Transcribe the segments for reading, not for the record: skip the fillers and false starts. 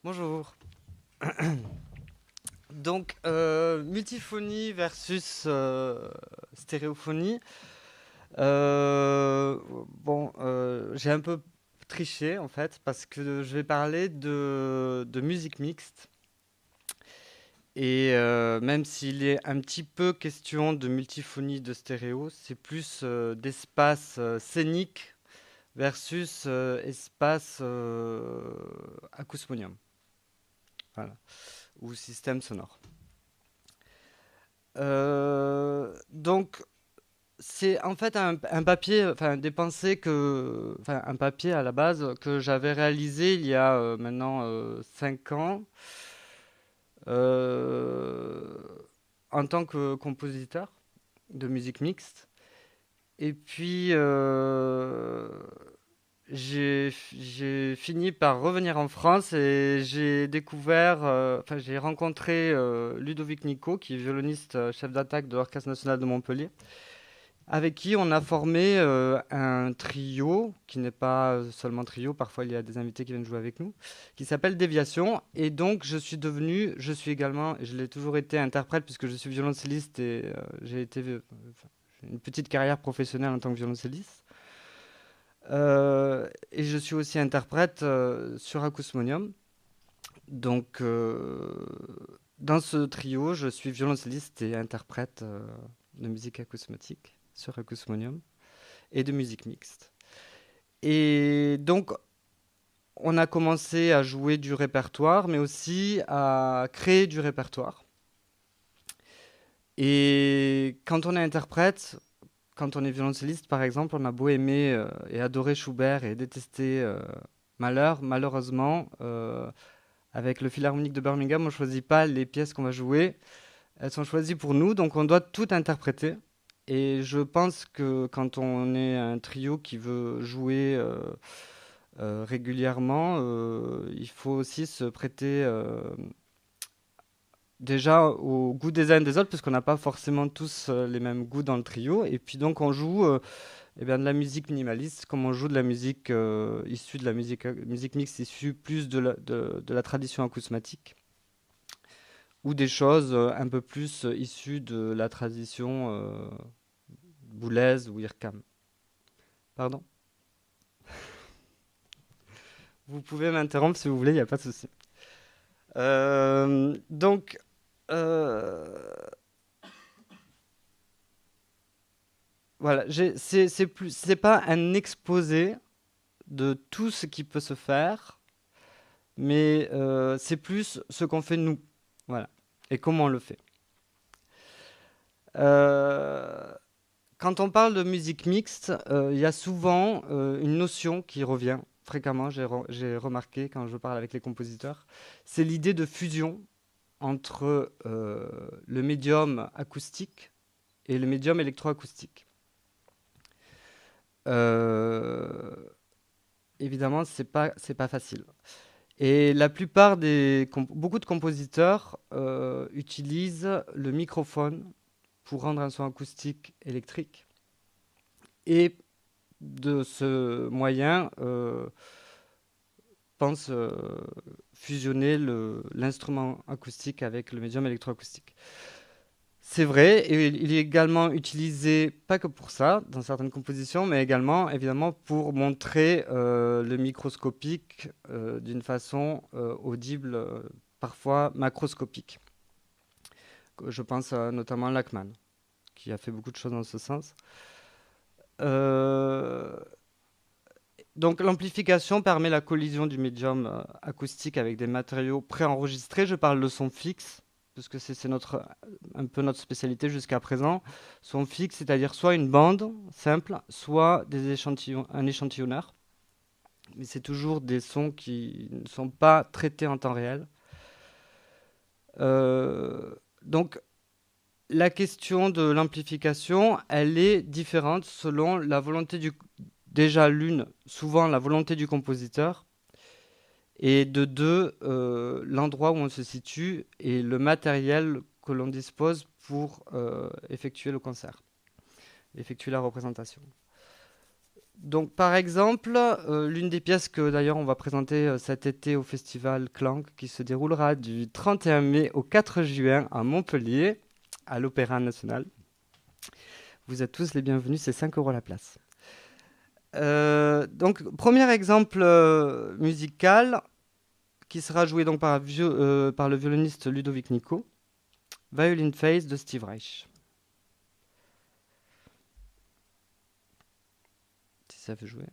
Bonjour. Donc, multiphonie versus stéréophonie. Euh, j'ai un peu triché en fait parce que je vais parler de musique mixte. Et même s'il est un petit peu question de multiphonie de stéréo, c'est plus d'espace scénique versus espace acousmonium, voilà, ou système sonore. Donc, c'est en fait un papier, enfin des pensées enfin un papier à la base que j'avais réalisé il y a maintenant 5 ans euh, en tant que compositeur de musique mixte. Et puis j'ai fini par revenir en France et j'ai découvert, enfin j'ai rencontré Ludovic Nico, qui est violoniste chef d'attaque de l'Orchestre national de Montpellier, avec qui on a formé un trio, qui n'est pas seulement trio, parfois il y a des invités qui viennent jouer avec nous, qui s'appelle Déviation. Et donc je suis également, et je l'ai toujours été, interprète, puisque je suis violoncelliste et enfin, j'ai une petite carrière professionnelle en tant que violoncelliste. Et je suis aussi interprète sur Acousmonium. Donc dans ce trio, je suis violoncelliste et interprète de musique acousmatique sur Acousmonium et de musique mixte. Et donc, on a commencé à jouer du répertoire, mais aussi à créer du répertoire. Et quand on est interprète, quand on est violoncelliste, par exemple, on a beau aimer et adorer Schubert et détester Mahler, malheureusement, avec le Philharmonique de Birmingham, on ne choisit pas les pièces qu'on va jouer. Elles sont choisies pour nous, donc on doit tout interpréter. Et je pense que quand on est un trio qui veut jouer régulièrement, il faut aussi se prêter déjà au goût des uns et des autres, parce qu'on n'a pas forcément tous les mêmes goûts dans le trio. Et puis donc on joue eh bien, de la musique minimaliste, comme on joue de la musique issue de la musique mixte, issue plus de la tradition acousmatique, ou des choses un peu plus issues de la tradition boulaise ou IRCAM. Pardon. Vous pouvez m'interrompre si vous voulez, il n'y a pas de souci. Donc, euh, voilà, c'est pas un exposé de tout ce qui peut se faire, mais c'est plus ce qu'on fait nous, voilà, et comment on le fait. Euh, Quand on parle de musique mixte, il y a souvent une notion qui revient fréquemment, j'ai remarqué quand je parle avec les compositeurs, c'est l'idée de fusion entre le médium acoustique et le médium électroacoustique. Euh, Évidemment, c'est pas facile. Et la plupart beaucoup de compositeurs utilisent le microphone pour rendre un son acoustique électrique. Et de ce moyen, pensent fusionner l'instrument acoustique avec le médium électroacoustique. C'est vrai, et il est également utilisé, pas que pour ça, dans certaines compositions, mais également, évidemment, pour montrer le microscopique d'une façon audible, parfois macroscopique. Je pense notamment à Lachmann, qui a fait beaucoup de choses dans ce sens. Euh, donc l'amplification permet la collision du médium acoustique avec des matériaux préenregistrés. Je parle de son fixe, parce que c'est un peu notre spécialité jusqu'à présent. Son fixe, c'est-à-dire soit une bande simple, soit un échantillonneur. Mais c'est toujours des sons qui ne sont pas traités en temps réel. Donc la question de l'amplification, elle est différente selon la volonté déjà souvent la volonté du compositeur, et de deux, l'endroit où on se situe et le matériel que l'on dispose pour effectuer le concert, effectuer la représentation. Donc, par exemple, l'une des pièces que d'ailleurs on va présenter cet été au festival Clank, qui se déroulera du 31 mai au 4 juin à Montpellier, à l'Opéra National. Vous êtes tous les bienvenus, c'est 5 € la place. Donc, premier exemple musical qui sera joué donc par le violoniste Ludovic Nico, Violin Phase de Steve Reich. Si ça veut jouer.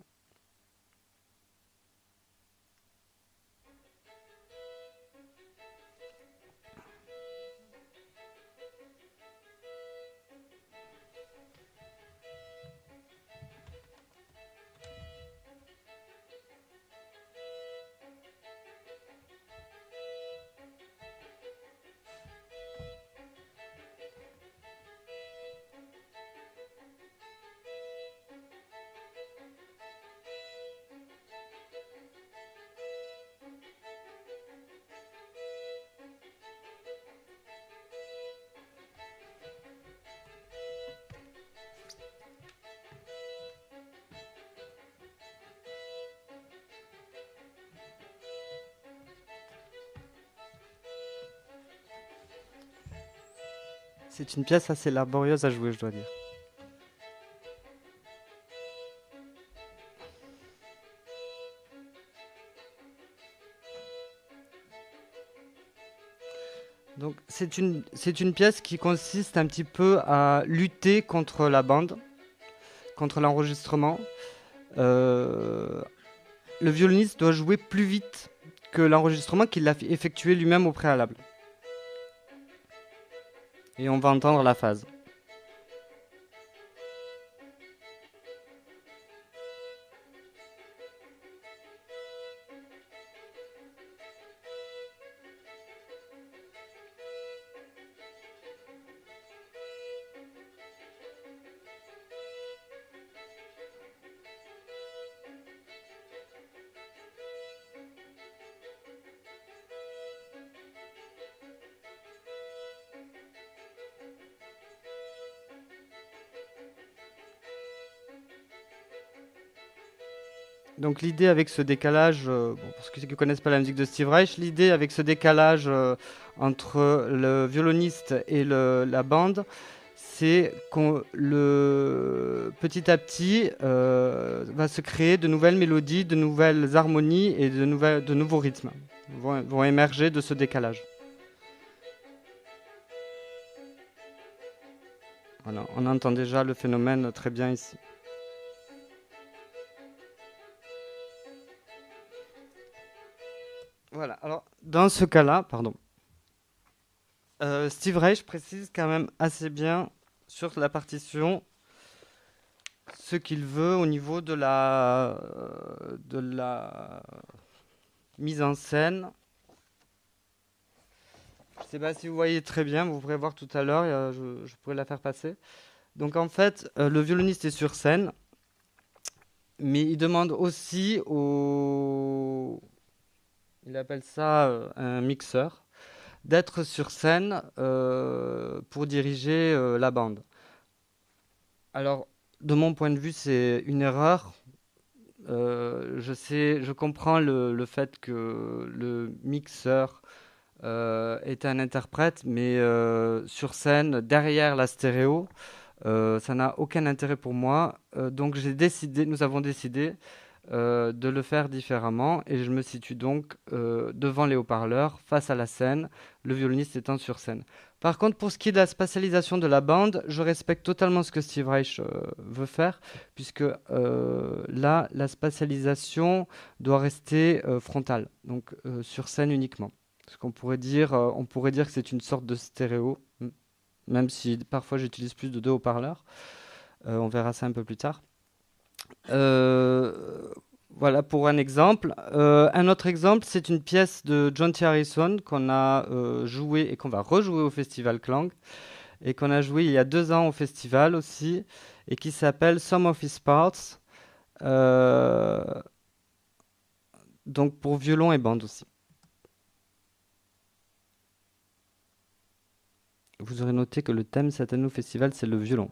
C'est une pièce assez laborieuse à jouer, je dois dire. Donc c'est une pièce qui consiste un petit peu à lutter contre la bande, contre l'enregistrement. Euh, le violoniste doit jouer plus vite que l'enregistrement qu'il a effectué lui-même au préalable. Et on va entendre la phase. Donc l'idée avec ce décalage, bon, pour ceux qui ne connaissent pas la musique de Steve Reich, l'idée avec ce décalage entre le violoniste et la bande, c'est qu'on petit à petit va se créer de nouvelles mélodies, de nouvelles harmonies et de nouveaux rythmes vont émerger de ce décalage. Voilà, on entend déjà le phénomène très bien ici. Voilà, alors dans ce cas-là, pardon, Steve Reich précise quand même assez bien sur la partition ce qu'il veut au niveau de la mise en scène. Je ne sais pas si vous voyez très bien, vous pourrez voir tout à l'heure, je pourrais la faire passer. Donc en fait, le violoniste est sur scène, mais il demande aussi il appelle ça un mixeur, d'être sur scène pour diriger la bande. Alors, de mon point de vue, c'est une erreur. Je comprends le fait que le mixeur est un interprète, mais sur scène, derrière la stéréo, ça n'a aucun intérêt pour moi. Donc nous avons décidé de le faire différemment et je me situe donc devant les haut-parleurs, face à la scène, le violoniste étant sur scène. Par contre, pour ce qui est de la spatialisation de la bande, je respecte totalement ce que Steve Reich veut faire, puisque là, la spatialisation doit rester frontale, donc sur scène uniquement. Ce qu'on pourrait dire, on pourrait dire que c'est une sorte de stéréo, même si parfois j'utilise plus de deux haut-parleurs. On verra ça un peu plus tard. Euh, voilà pour un exemple. Un autre exemple, c'est une pièce de John T. Harrison qu'on a joué et qu'on va rejouer au Festival Clang et qu'on a joué il y a 2 ans au festival aussi et qui s'appelle Some of His Parts. Euh, donc pour violon et bande aussi. Vous aurez noté que le thème cette année au festival, c'est le violon.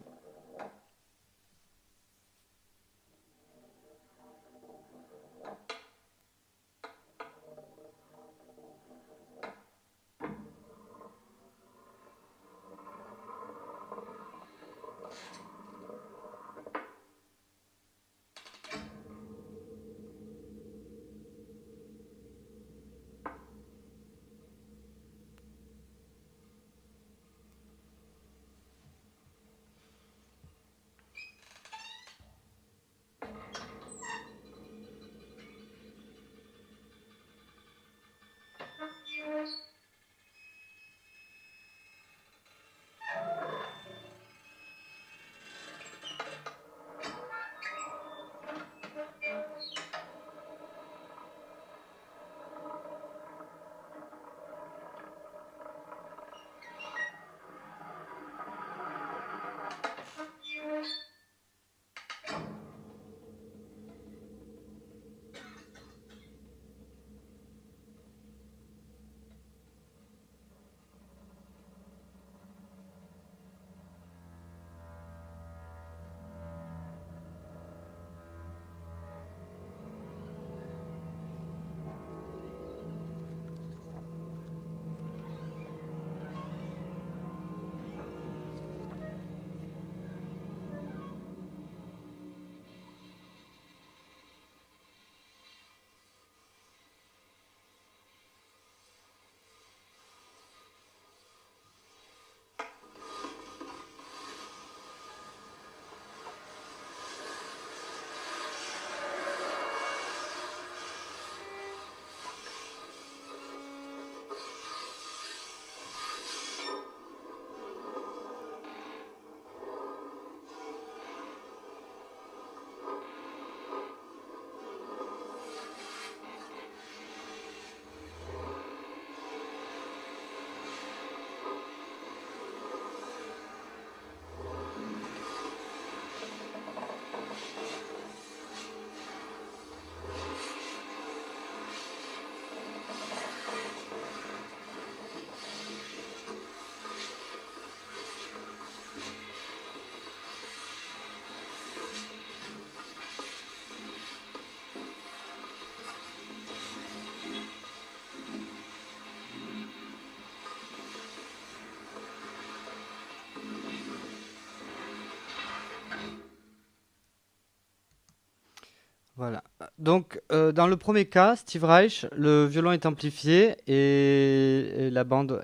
Voilà. Donc, dans le premier cas, Steve Reich, le violon est amplifié et la bande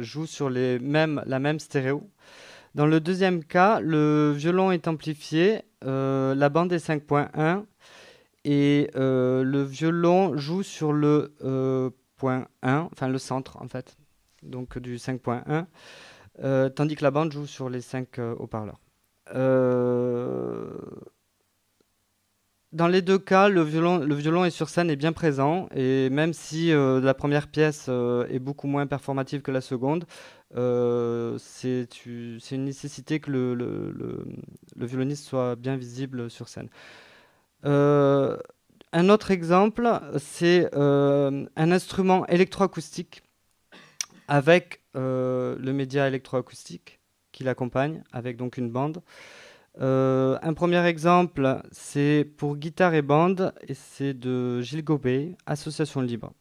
joue sur la même stéréo. Dans le deuxième cas, le violon est amplifié, la bande est 5.1 et le violon joue sur le point 1, enfin le centre en fait, donc du 5.1, tandis que la bande joue sur les 5 haut-parleurs. Euh, Dans les deux cas, le violon est sur scène et bien présent, et même si la première pièce est beaucoup moins performative que la seconde, c'est une nécessité que le violoniste soit bien visible sur scène. Euh, un autre exemple, c'est un instrument électroacoustique avec le média électroacoustique qui l'accompagne, avec donc une bande. Un premier exemple, c'est pour guitare et bande, et c'est de Gilles Gobet, Association Libre.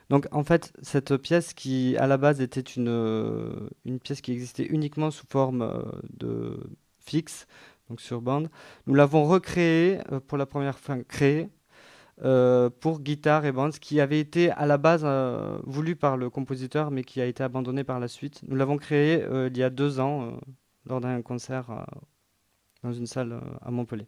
Donc en fait, cette pièce qui à la base était une pièce qui existait uniquement sous forme de fixe, donc sur bande, nous l'avons recréée pour la première fois, créée pour guitare et bande, ce qui avait été à la base voulu par le compositeur, mais qui a été abandonné par la suite. Nous l'avons créé il y a 2 ans lors d'un concert dans une salle à Montpellier.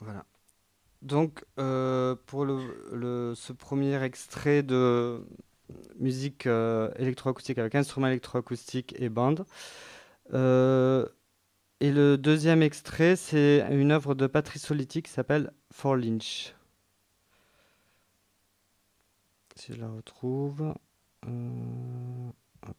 Voilà. Donc, pour ce premier extrait de musique électroacoustique avec instrument électroacoustique et bande, euh, et le deuxième extrait, c'est une œuvre de Patrice Soliti qui s'appelle Four Lynch. Si je la retrouve. Hop.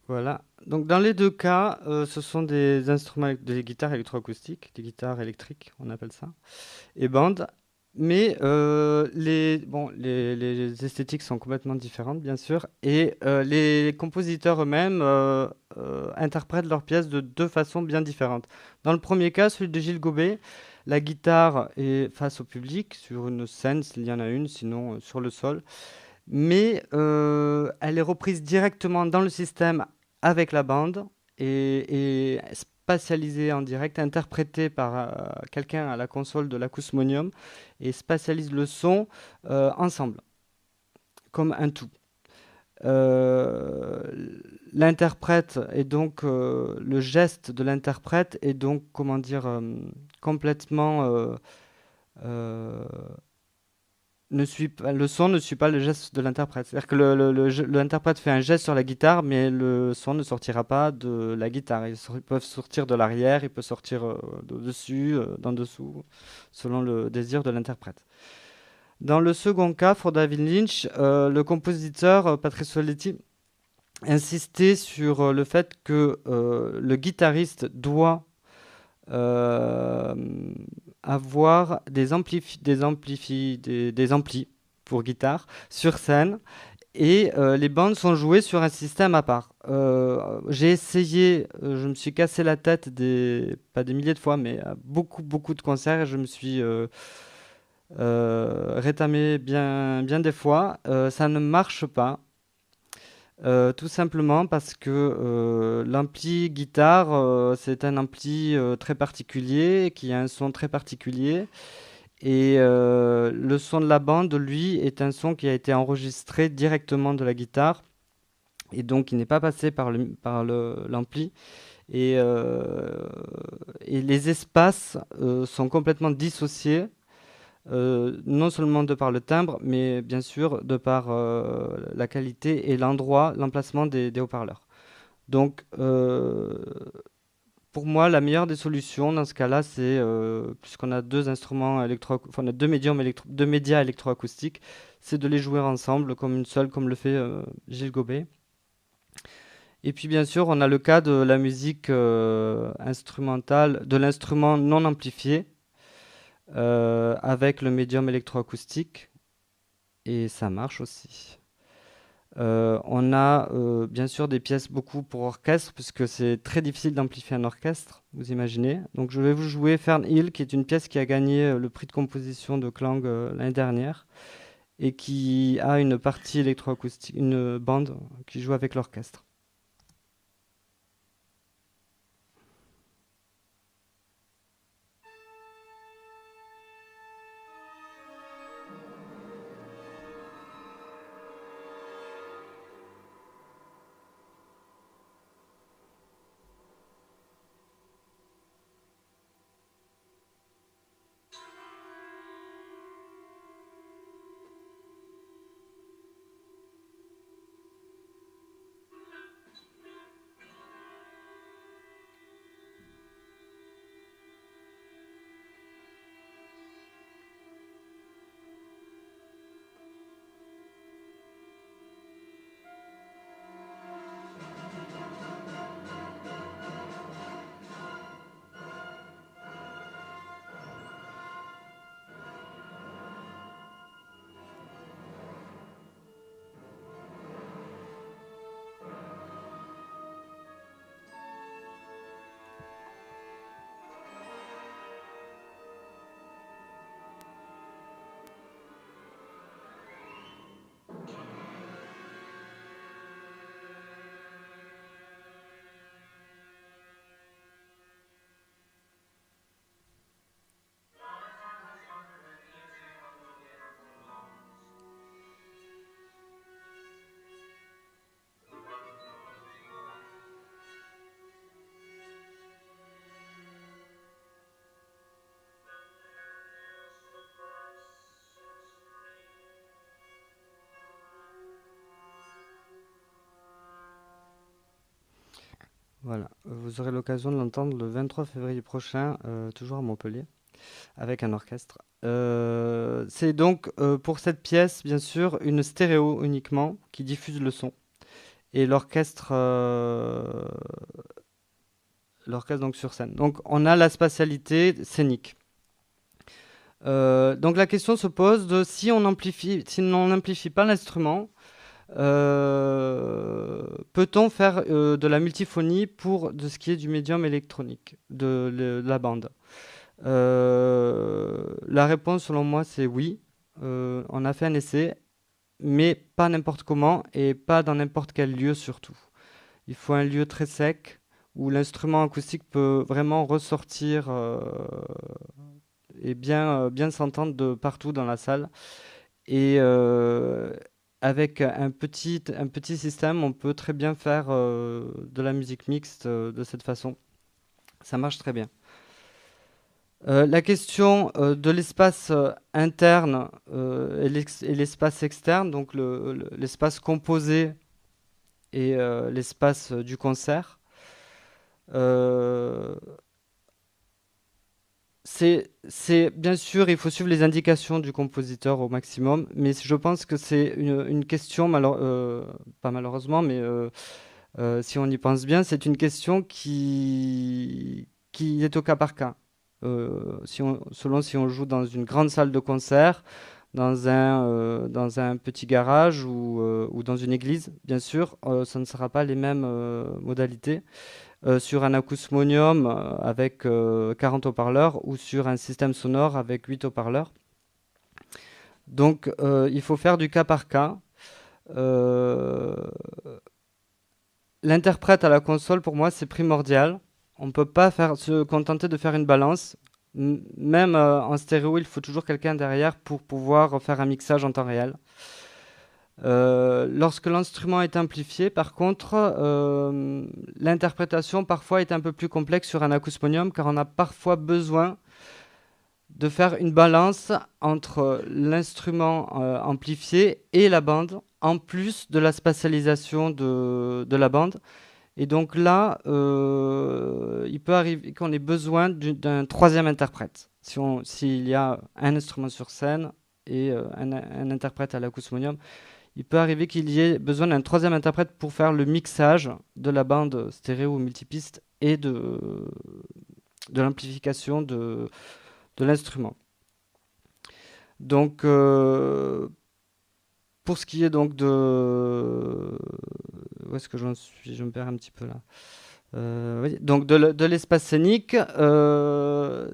Voilà. Donc dans les deux cas, ce sont des instruments, des guitares électroacoustiques, des guitares électriques, on appelle ça, et bandes. Mais bon, les esthétiques sont complètement différentes, bien sûr, et les compositeurs eux-mêmes interprètent leurs pièces de deux façons bien différentes. Dans le premier cas, celui de Gilles Gobet, la guitare est face au public, sur une scène s'il y en a une, sinon sur le sol, mais elle est reprise directement dans le système avec la bande et spatialisée en direct, interprétée par quelqu'un à la console de l'acousmonium et spatialise le son ensemble, comme un tout. Euh, L'interprète et donc le geste de l'interprète est donc, comment dire, complètement euh, le son ne suit pas le geste de l'interprète. C'est-à-dire que l'interprète fait un geste sur la guitare, mais le son ne sortira pas de la guitare. Ils peuvent sortir de l'arrière, il peut sortir de dessus, d'en dessous, selon le désir de l'interprète. Dans le second cas, pour David Lynch, le compositeur Patrice Soletti insistait sur le fait que le guitariste doit euh, avoir des amplis pour guitare sur scène et les bandes sont jouées sur un système à part. J'ai essayé, je me suis cassé la tête pas des milliers de fois, mais à beaucoup de concerts et je me suis rétamé bien des fois. Ça ne marche pas. Tout simplement parce que l'ampli guitare, c'est un ampli très particulier, qui a un son très particulier. Et le son de la bande, lui, est un son qui a été enregistré directement de la guitare. Et donc, il n'est pas passé par l'ampli. Et les espaces sont complètement dissociés non seulement de par le timbre, mais bien sûr de par la qualité et l'endroit, l'emplacement des haut-parleurs. Donc, pour moi, la meilleure des solutions dans ce cas-là, c'est, puisqu'on a deux instruments enfin, on a deux médias électroacoustiques, c'est de les jouer ensemble comme une seule, comme le fait Gilles Gobet. Et puis bien sûr, on a le cas de la musique instrumentale, de l'instrument non amplifié, avec le médium électroacoustique, et ça marche aussi. On a bien sûr des pièces beaucoup pour orchestre, puisque c'est très difficile d'amplifier un orchestre, vous imaginez. Donc je vais vous jouer Fernhill, qui est une pièce qui a gagné le prix de composition de Klang l'année dernière, et qui a une partie électroacoustique, une bande qui joue avec l'orchestre. Voilà, vous aurez l'occasion de l'entendre le 23 février prochain, toujours à Montpellier, avec un orchestre. C'est donc pour cette pièce, bien sûr, une stéréo uniquement qui diffuse le son. Et l'orchestre donc sur scène. Donc on a la spatialité scénique. Donc la question se pose de si on n'amplifie pas l'instrument, peut-on faire de la multiphonie pour de ce qui est du médium électronique, de la bande? La réponse, selon moi, c'est oui. On a fait un essai, mais pas n'importe comment et pas dans n'importe quel lieu surtout. Il faut un lieu très sec où l'instrument acoustique peut vraiment ressortir et bien s'entendre de partout dans la salle. Et avec un petit système, on peut très bien faire de la musique mixte de cette façon. Ça marche très bien. La question de l'espace interne et l'espace externe, donc l'espace composé et l'espace du concert. Euh, bien sûr, il faut suivre les indications du compositeur au maximum, mais je pense que c'est une question, pas malheureusement, mais si on y pense bien, c'est une question qui est au cas par cas. Selon si on joue dans une grande salle de concert, dans un petit garage ou dans une église, bien sûr, ça ne sera pas les mêmes modalités. Sur un acousmonium avec 40 haut-parleurs ou sur un système sonore avec 8 haut-parleurs. Donc il faut faire du cas par cas. Euh, L'interprète à la console, pour moi, c'est primordial. On ne peut pas se contenter de faire une balance. Même en stéréo, il faut toujours quelqu'un derrière pour pouvoir faire un mixage en temps réel. Lorsque l'instrument est amplifié, par contre, l'interprétation parfois est un peu plus complexe sur un acousmonium car on a parfois besoin de faire une balance entre l'instrument amplifié et la bande, en plus de la spatialisation de la bande. Et donc là, il peut arriver qu'on ait besoin d'un troisième interprète. S'il y a un instrument sur scène et un interprète à l'acousmonium, il peut arriver qu'il y ait besoin d'un troisième interprète pour faire le mixage de la bande stéréo ou multipiste et de l'amplification de l'instrument. Donc, pour ce qui est donc de... Où est-ce que j'en suis? Je me perds un petit peu là. Oui. Donc de l'espace scénique,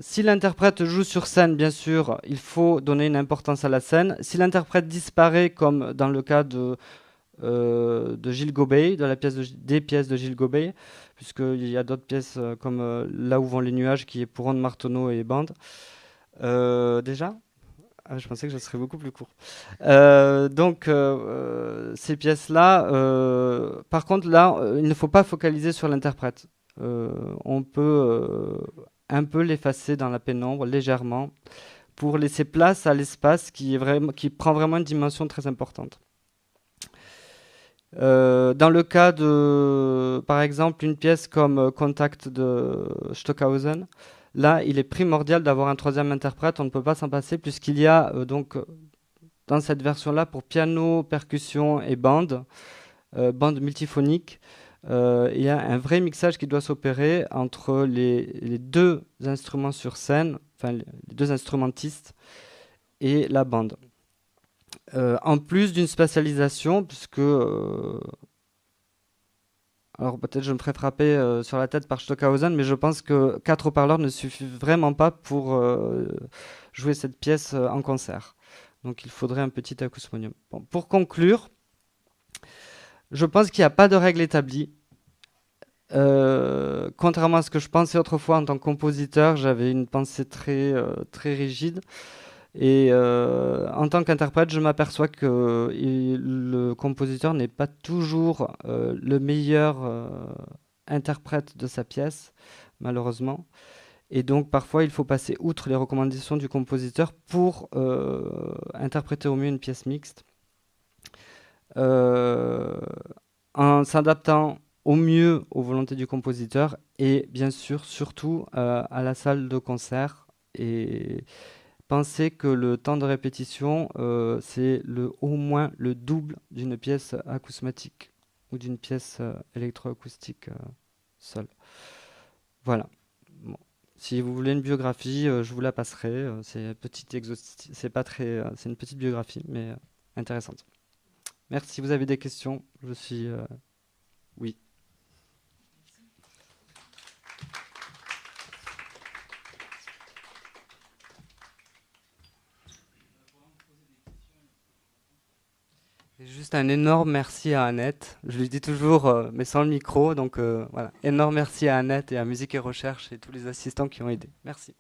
si l'interprète joue sur scène, bien sûr, il faut donner une importance à la scène. Si l'interprète disparaît, comme dans le cas de Gilles Gobey, des pièces de Gilles Gobey, puisqu'il y a d'autres pièces comme Là où vont les nuages, qui est pour Ron Marteneau et bande. Déjà je pensais que je serais beaucoup plus court. Ces pièces-là, par contre, là, il ne faut pas focaliser sur l'interprète. On peut un peu l'effacer dans la pénombre, légèrement, pour laisser place à l'espace qui prend vraiment une dimension très importante. Dans le cas de, par exemple, une pièce comme Contact de Stockhausen, là, il est primordial d'avoir un troisième interprète, on ne peut pas s'en passer, puisqu'il y a dans cette version-là, pour piano, percussion et bande multiphonique, il y a un vrai mixage qui doit s'opérer entre les deux instruments sur scène, enfin les deux instrumentistes et la bande. En plus d'une spatialisation, puisque alors peut-être je me ferai frapper sur la tête par Stockhausen, mais je pense que 4 haut-parleurs ne suffisent vraiment pas pour jouer cette pièce en concert. Donc il faudrait un petit acousmonium. Bon, pour conclure, je pense qu'il n'y a pas de règle établie. Contrairement à ce que je pensais autrefois en tant que compositeur, j'avais une pensée très rigide. Et en tant qu'interprète, je m'aperçois que le compositeur n'est pas toujours le meilleur interprète de sa pièce, malheureusement. Et donc parfois, il faut passer outre les recommandations du compositeur pour interpréter au mieux une pièce mixte, euh, en s'adaptant au mieux aux volontés du compositeur et bien sûr, surtout à la salle de concert. Et pensez que le temps de répétition, c'est au moins le double d'une pièce acousmatique ou d'une pièce électroacoustique seule. Voilà. Bon. Si vous voulez une biographie, je vous la passerai. C'est pas très, c'est une petite biographie, mais intéressante. Merci. Vous avez des questions? Je suis, oui. Et juste un énorme merci à Annette. Je lui dis toujours, mais sans le micro. Donc voilà, énorme merci à Annette et à Musique et Recherche et tous les assistants qui ont aidé. Merci.